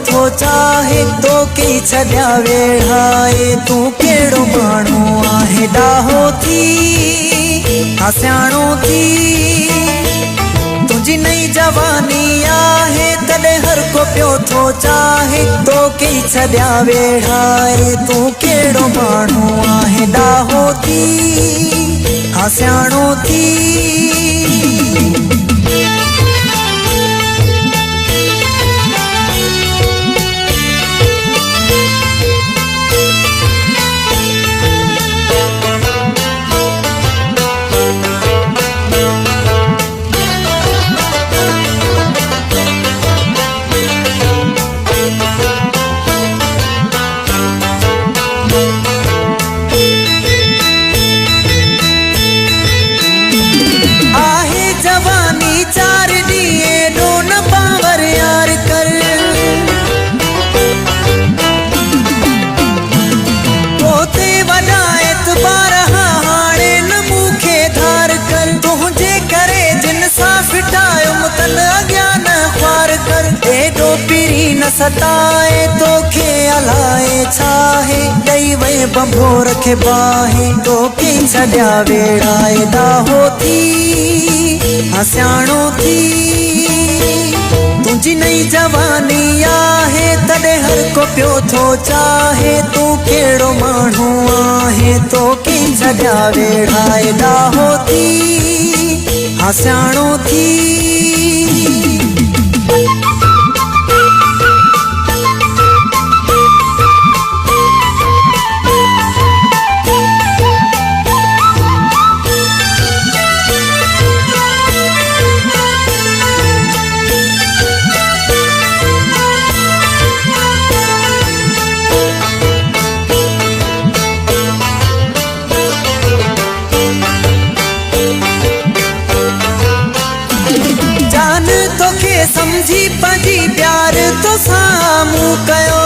थो चाहे तो के छड्या वेढ़ाए तू केड़ो माण्हू आहे डाहो थी हस्याणो थी तुझी नई जवानी आहे तड़े हर को पियो थो चाहे तो के छड्या वेढ़ाए तू केड़ो माण्हू आहे डाहो थी हस्याणो थी। सताए तो के अलाए छाहे दई वे बंभो रखे बाहे तो के छड्या वेड़ाए डाहो थी हस्याणो थी तुझी नई जवानी आहे तड़े हर को पियो थो चाहे तू केड़ो माण्हू आहे तो के छड्या वेड़ाए डाहो थी हस्याणो थी। समझी पंजी प्यार तो सामू कयो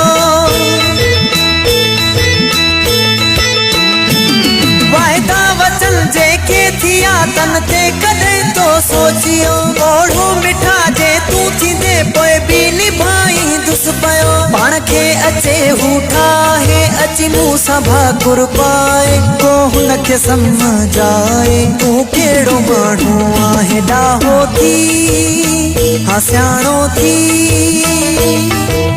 वायदा वचन जेके थिया तन ते कदे तो सोचियो ओढ़ो मिठा जे तू थी दे पोए भी निभाई दुस पयो पाण के अचे हूठा है अची मुंह सभा कुर पाए को हुन के समझाए तू केड़ो माण्हू आहे डाहो थी हस्याणो थी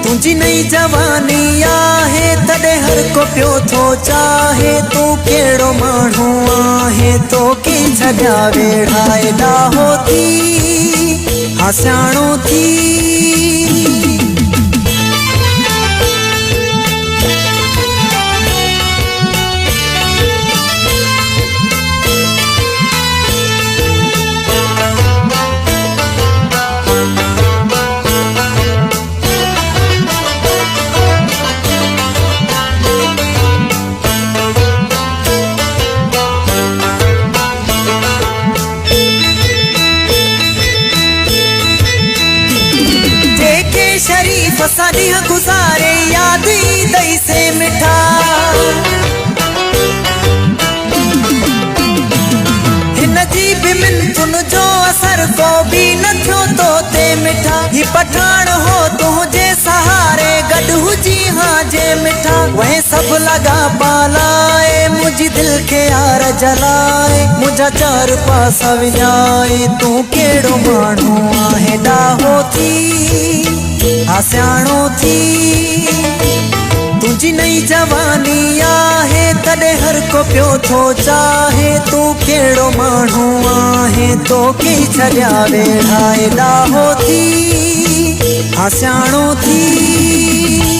तुझी नई जवानी आहे तड़े हर को पियो थो चाहे तू केड़ो माण्हू आहे तो के छड्या वेढ़ाए डाहो थी हस्याणो थी। शरीफ सदियां गुजारे याद दई से मिठा हिन जी भी मिनतुन जो असर को भी न थियो तो ते मिठा ही पठान हो तुझे सहारे गड हुजी हाँ जे मिठा वह सब लगा पालाए मुझी दिल के यार जलाए मुझा चार पासा विजाए तू केड़ो माण्हू आहे डाहो थी हस्याणो थी तुझी नई जवानी आहे तड़े हर को पियो थो चाहे तू केड़ो माण्हू आहे तो के छड्या वेढ़ाए डाहो थी हस्याणो थी।